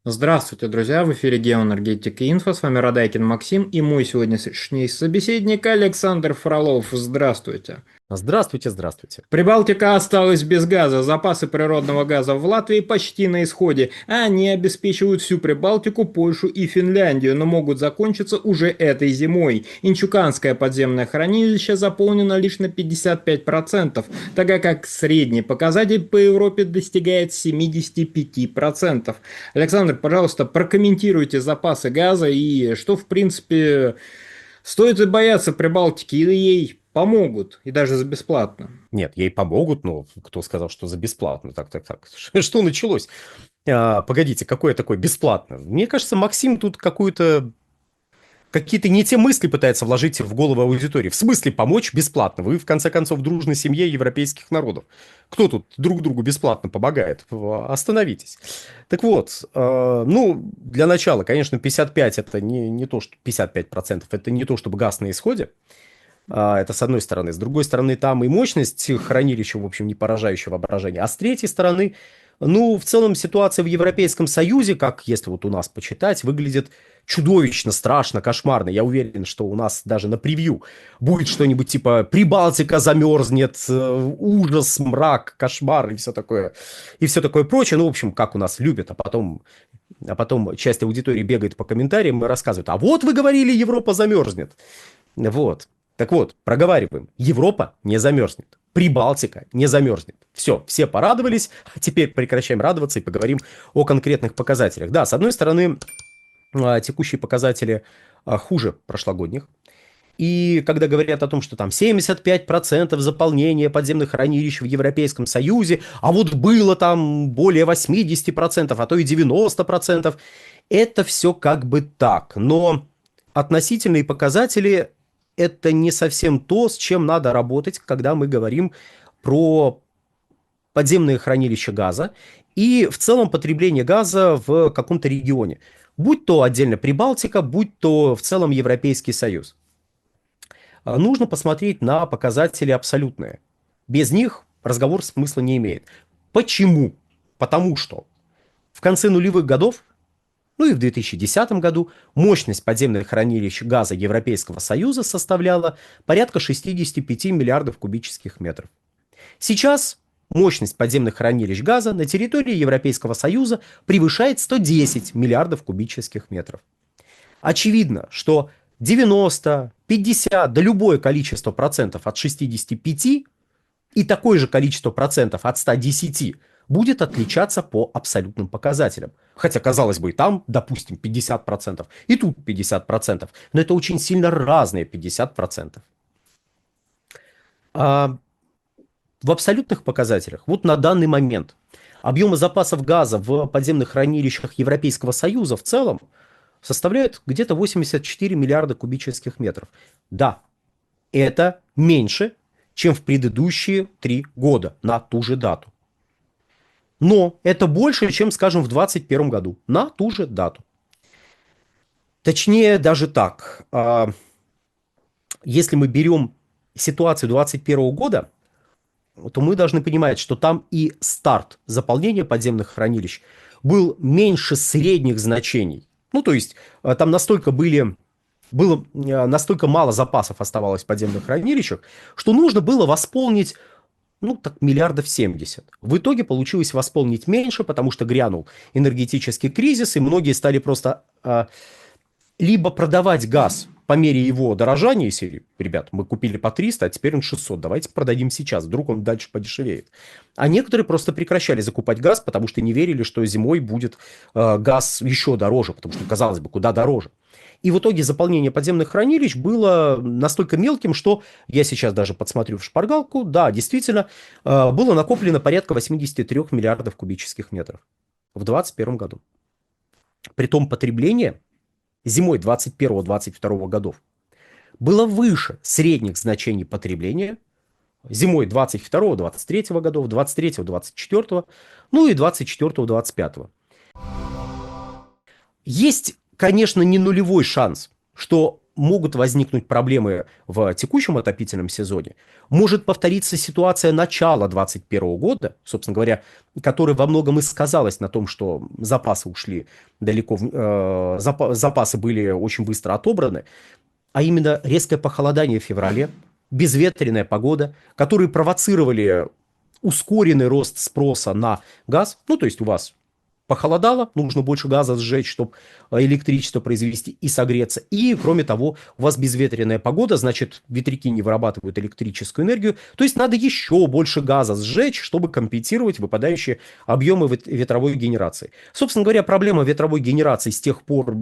Здравствуйте, друзья! В эфире Геоэнергетика Инфо. С вами Радайкин Максим и мой сегодняшний собеседник Александр Фролов. Здравствуйте! Здравствуйте, здравствуйте. Прибалтика осталась без газа. Запасы природного газа в Латвии почти на исходе. Они обеспечивают всю Прибалтику, Польшу и Финляндию, но могут закончиться уже этой зимой. Инчуканское подземное хранилище заполнено лишь на 55%, тогда как средний показатель по Европе достигает 75%. Александр, пожалуйста, прокомментируйте запасы газа и что, в принципе, стоит ли бояться Прибалтики или ей помогут, и даже за бесплатно? Нет, ей помогут, но кто сказал, что за бесплатно? Так. Что началось? Погодите, какое такое бесплатно? Мне кажется, Максим тут какие-то не те мысли пытается вложить в голову аудитории. В смысле помочь бесплатно? Вы, в конце концов, в дружной семье европейских народов. Кто тут друг другу бесплатно помогает? Остановитесь. Так вот, ну, для начала, конечно, 55 это не то, что 55%, это не то, чтобы газ на исходе. Это с одной стороны. С другой стороны, там и мощность хранилища, в общем, не поражающая воображение. А с третьей стороны, ну, в целом ситуация в Европейском Союзе, как если вот у нас почитать, выглядит чудовищно, страшно, кошмарно. Я уверен, что у нас даже на превью будет что-нибудь типа «Прибалтика замерзнет», «Ужас», «Мрак», «Кошмар» и все такое прочее. Ну, в общем, как у нас любят, а потом часть аудитории бегает по комментариям и рассказывает: а вот вы говорили, Европа замерзнет. Вот. Так вот, проговариваем. Европа не замерзнет. Прибалтика не замерзнет. Все порадовались, а теперь прекращаем радоваться и поговорим о конкретных показателях. Да, с одной стороны, текущие показатели хуже прошлогодних. И когда говорят о том, что там 75% заполнения подземных хранилищ в Европейском Союзе, а вот было там более 80%, а то и 90%, это все как бы так. Но относительные показатели это не совсем то, с чем надо работать, когда мы говорим про подземные хранилища газа и в целом потребление газа в каком-то регионе. Будь то отдельно Прибалтика, будь то в целом Европейский Союз. Нужно посмотреть на показатели абсолютные. Без них разговор смысла не имеет. Почему? Потому что в конце нулевых годов, ну и в 2010 году, мощность подземных хранилищ газа Европейского Союза составляла порядка 65 миллиардов кубических метров. Сейчас мощность подземных хранилищ газа на территории Европейского Союза превышает 110 миллиардов кубических метров. Очевидно, что 90, 50, да любое количество процентов от 65 и такое же количество процентов от 110 будет отличаться по абсолютным показателям. Хотя, казалось бы, и там, допустим, 50%, и тут 50%, но это очень сильно разные 50%. В абсолютных показателях, вот на данный момент, объемы запасов газа в подземных хранилищах Европейского Союза в целом составляют где-то 84 миллиарда кубических метров. Да, это меньше, чем в предыдущие 3 года на ту же дату. Но это больше, чем, скажем, в 2021 году на ту же дату. Точнее, даже так. Если мы берем ситуацию 2021 года, то мы должны понимать, что там и старт заполнения подземных хранилищ был меньше средних значений. Ну, то есть там было настолько мало запасов оставалось в подземных хранилищах, что нужно было восполнить, ну, так, миллиардов 70. В итоге получилось восполнить меньше, потому что грянул энергетический кризис, и многие стали просто либо продавать газ по мере его дорожания, если, ребят, мы купили по 300, а теперь он 600, давайте продадим сейчас, вдруг он дальше подешевеет. А некоторые просто прекращали закупать газ, потому что не верили, что зимой будет газ еще дороже, потому что, казалось бы, куда дороже. И в итоге заполнение подземных хранилищ было настолько мелким, что я сейчас даже подсмотрю в шпаргалку, да, действительно, было накоплено порядка 83 миллиардов кубических метров в 2021 году. Притом потребление зимой 2021-2022 годов было выше средних значений потребления зимой 22-23 годов, 23-24, ну и 24-25. Есть, конечно, не нулевой шанс, что могут возникнуть проблемы в текущем отопительном сезоне, может повториться ситуация начала 2021 года, собственно говоря, которая во многом и сказалась на том, что запасы ушли далеко, запасы были очень быстро отобраны, а именно резкое похолодание в феврале, безветренная погода, которые провоцировали ускоренный рост спроса на газ. Ну, то есть у вас похолодало, нужно больше газа сжечь, чтобы электричество произвести и согреться. И, кроме того, у вас безветренная погода, значит, ветряки не вырабатывают электрическую энергию. То есть надо еще больше газа сжечь, чтобы компенсировать выпадающие объемы ветровой генерации. Собственно говоря, проблема ветровой генерации с тех пор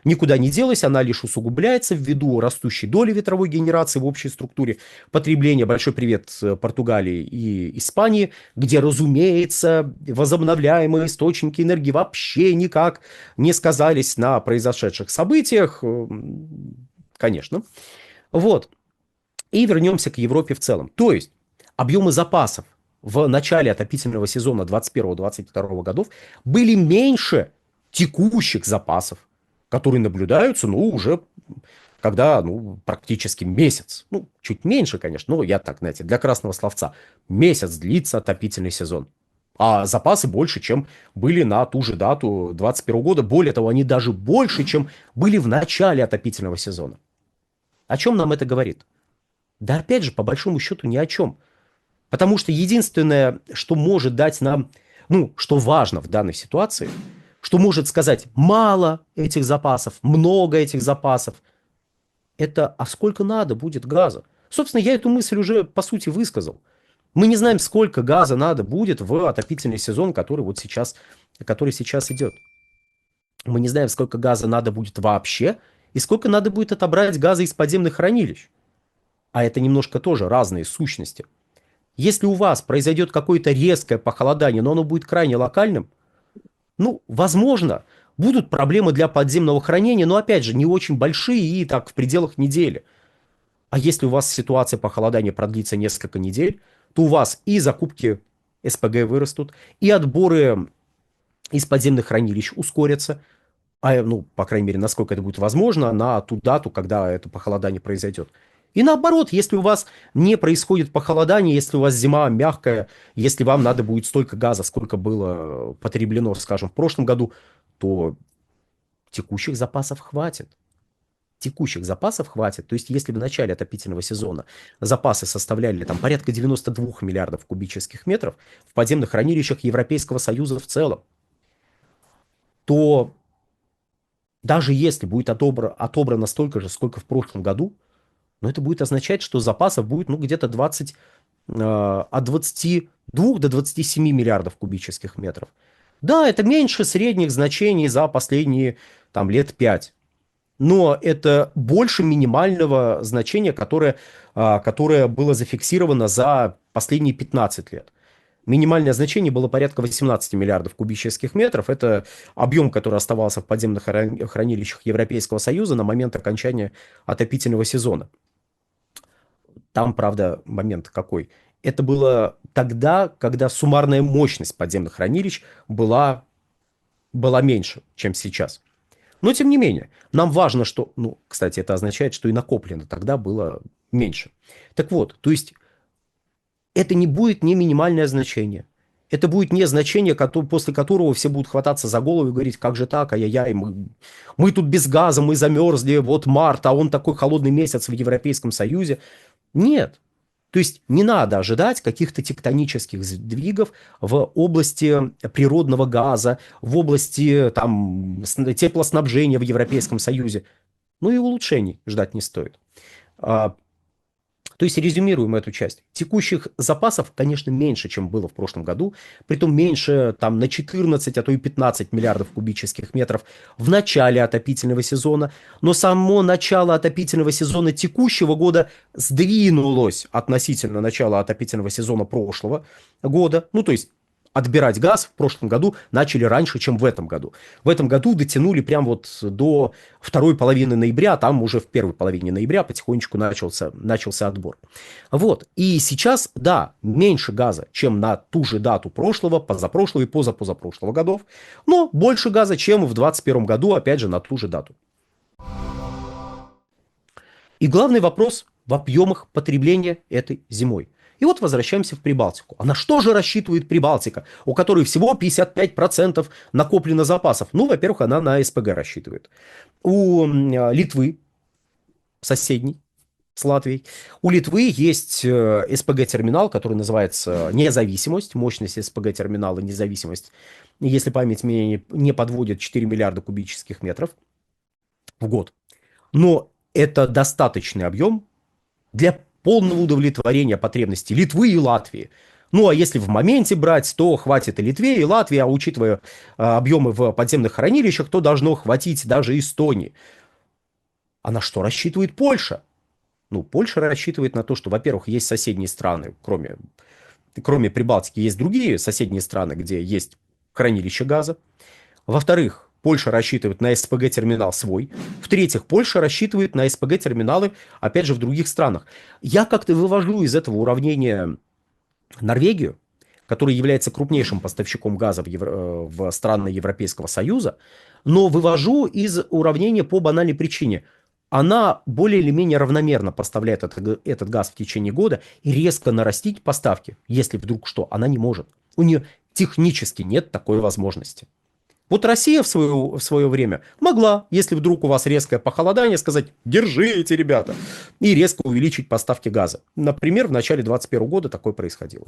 никуда не делась, она лишь усугубляется ввиду растущей доли ветровой генерации в общей структуре потребления. Большой привет Португалии и Испании, где, разумеется, возобновляемые источники энергии вообще никак не сказались на произошедших событиях, конечно. Вот. И вернемся к Европе в целом. То есть объемы запасов в начале отопительного сезона 2021-2022 годов были меньше текущих запасов, которые наблюдаются, уже когда, практически месяц. Чуть меньше, конечно, я так, знаете, для красного словца. Месяц длится отопительный сезон. А запасы больше, чем были на ту же дату 2021 года. Более того, они даже больше, чем были в начале отопительного сезона. О чем нам это говорит? Да опять же, по большому счету, ни о чем. Потому что единственное, что может дать нам, что важно в данной ситуации, что может сказать мало этих запасов, много этих запасов, это а сколько надо будет газа. Собственно, я эту мысль уже, по сути, высказал. Мы не знаем, сколько газа надо будет в отопительный сезон, который сейчас идет. Мы не знаем, сколько газа надо будет вообще, и сколько надо будет отобрать газа из подземных хранилищ. А это немножко тоже разные сущности. Если у вас произойдет какое-то резкое похолодание, но оно будет крайне локальным, возможно, будут проблемы для подземного хранения, но, опять же, не очень большие и так в пределах недели. А если у вас ситуация похолодания продлится несколько недель, то у вас и закупки СПГ вырастут, и отборы из подземных хранилищ ускорятся, по крайней мере, насколько это будет возможно, на ту дату, когда это похолодание произойдет. И наоборот, если у вас не происходит похолодание, если у вас зима мягкая, если вам надо будет столько газа, сколько было потреблено, скажем, в прошлом году, то текущих запасов хватит. Текущих запасов хватит. То есть, если в начале отопительного сезона запасы составляли порядка 92 миллиардов кубических метров в подземных хранилищах Европейского Союза в целом, то даже если будет отобрано столько же, сколько в прошлом году, это будет означать, что запасов будет где-то от 22 до 27 миллиардов кубических метров. Да, это меньше средних значений за последние лет 5. Но это больше минимального значения, которое было зафиксировано за последние 15 лет. Минимальное значение было порядка 18 миллиардов кубических метров. Это объем, который оставался в подземных хранилищах Европейского Союза на момент окончания отопительного сезона. Там, правда, момент какой? Это было тогда, когда суммарная мощность подземных хранилищ была меньше, чем сейчас. Но, тем не менее, нам важно, что... кстати, это означает, что и накоплено тогда было меньше. Так вот, то есть, это не будет не минимальное значение. Это будет не значение, после которого все будут хвататься за голову и говорить, как же так, ай-яй-яй, мы тут без газа, мы замерзли, вот март, а он такой холодный месяц в Европейском Союзе. Нет. То есть не надо ожидать каких-то тектонических сдвигов в области природного газа, в области теплоснабжения в Европейском Союзе. И улучшений ждать не стоит. То есть резюмируем эту часть. Текущих запасов, конечно, меньше, чем было в прошлом году. Притом меньше на 14, а то и 15 миллиардов кубических метров в начале отопительного сезона. Но само начало отопительного сезона текущего года сдвинулось относительно начала отопительного сезона прошлого года. То есть отбирать газ в прошлом году начали раньше, чем в этом году. В этом году дотянули прям до второй половины ноября, а там уже в первой половине ноября потихонечку начался отбор. И сейчас, да, меньше газа, чем на ту же дату прошлого, позапрошлого и позапрошлого годов, но больше газа, чем в 2021 году, опять же, на ту же дату. И главный вопрос в объемах потребления этой зимой. И вот возвращаемся в Прибалтику. А на что же рассчитывает Прибалтика, у которой всего 55% накоплено запасов? Ну, во-первых, она на СПГ рассчитывает. У Литвы, соседней, с Латвией, у Литвы есть СПГ-терминал, который называется «Независимость», мощность СПГ-терминала «Независимость», если память меня не подводит, 4 миллиарда кубических метров в год. Но это достаточный объем для полного удовлетворения потребностей Литвы и Латвии. Ну, а если в моменте брать, то хватит и Литве, и Латвии, а учитывая объемы в подземных хранилищах, то должно хватить даже Эстонии. А на что рассчитывает Польша? Ну, Польша рассчитывает на то, что, во-первых, есть соседние страны, кроме Прибалтики, есть другие соседние страны, где есть хранилище газа. Во-вторых, Польша рассчитывает на СПГ-терминал свой. В-третьих, Польша рассчитывает на СПГ-терминалы, опять же, в других странах. Я как-то вывожу из этого уравнения Норвегию, который является крупнейшим поставщиком газа в страны Европейского Союза, но вывожу из уравнения по банальной причине. Она более или менее равномерно поставляет этот газ в течение года, и резко нарастить поставки, если вдруг что, она не может. У нее технически нет такой возможности. Вот Россия в свое время могла, если вдруг у вас резкое похолодание, сказать: держите, ребята, и резко увеличить поставки газа. Например, в начале 2021 года такое происходило.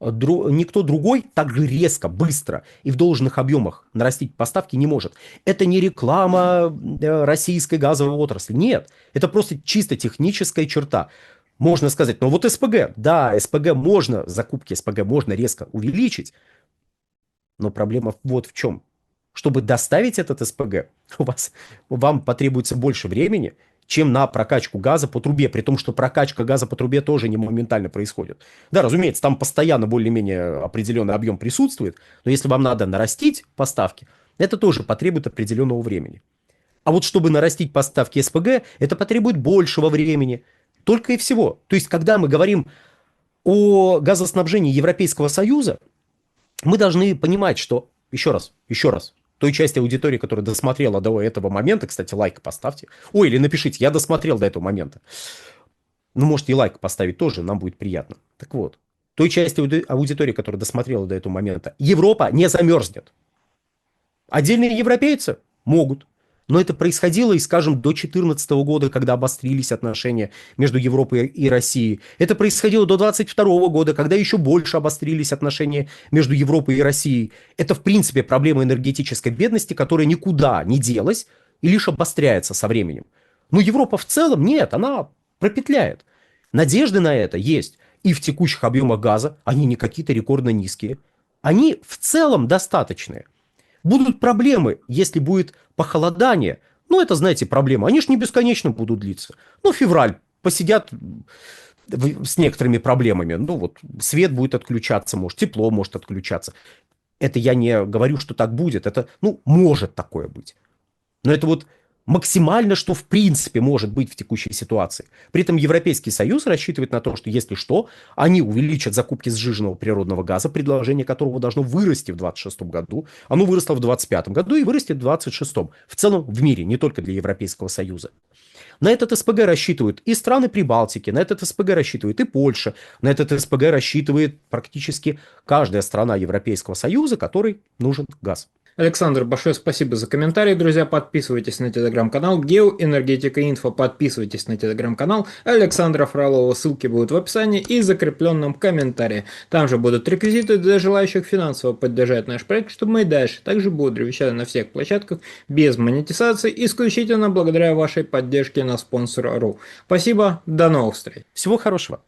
Никто другой так же резко, быстро и в должных объемах нарастить поставки не может. Это не реклама российской газовой отрасли. Нет, это просто чисто техническая черта. Можно сказать, ну вот СПГ, да, СПГ можно, закупки СПГ можно резко увеличить, но проблема вот в чем. Чтобы доставить этот СПГ, вам потребуется больше времени, чем на прокачку газа по трубе, при том, что прокачка газа по трубе тоже не моментально происходит. Да, разумеется, там постоянно более-менее определенный объем присутствует, но если вам надо нарастить поставки, это тоже потребует определенного времени. А вот чтобы нарастить поставки СПГ, это потребует большего времени. Только и всего. То есть, когда мы говорим о газоснабжении Европейского Союза, мы должны понимать, что, еще раз, той части аудитории, которая досмотрела до этого момента, кстати, лайк поставьте. Ой, или напишите: я досмотрел до этого момента. Ну, можете и лайк поставить тоже, нам будет приятно. Так вот, той части аудитории, которая досмотрела до этого момента, Европа не замерзнет. Отдельные европейцы могут. Но это происходило, и, скажем, до 2014 года, когда обострились отношения между Европой и Россией. Это происходило до 2022 года, когда еще больше обострились отношения между Европой и Россией. Это, в принципе, проблема энергетической бедности, которая никуда не делась и лишь обостряется со временем. Но Европа в целом нет, она пропетляет. Надежды на это есть. И в текущих объемах газа они не какие-то рекордно низкие. Они в целом достаточные. Будут проблемы, если будет похолодание. Ну, это, знаете, проблемы. Они же не бесконечно будут длиться. Ну, февраль. Посидят с некоторыми проблемами. Ну, вот свет будет отключаться, может, тепло может отключаться. Это я не говорю, что так будет. Это, ну, может такое быть. Но это вот максимально, что в принципе может быть в текущей ситуации. При этом Европейский Союз рассчитывает на то, что если что, они увеличат закупки сжиженного природного газа, предложение которого должно вырасти в 2026 году. Оно выросло в 2025 году и вырастет в 2026. В целом в мире, не только для Европейского Союза. На этот СПГ рассчитывают и страны Прибалтики, на этот СПГ рассчитывает и Польша, на этот СПГ рассчитывает практически каждая страна Европейского Союза, которой нужен газ. Александр, большое спасибо за комментарий, друзья. Подписывайтесь на телеграм-канал Геоэнергетика Инфо. Подписывайтесь на телеграм-канал Александра Фролова. Ссылки будут в описании и закрепленном комментарии. Там же будут реквизиты для желающих финансово поддержать наш проект, чтобы мы и дальше также бодро вещали на всех площадках без монетизации, исключительно благодаря вашей поддержке на Sponsor.ru. Спасибо, до новых встреч. Всего хорошего.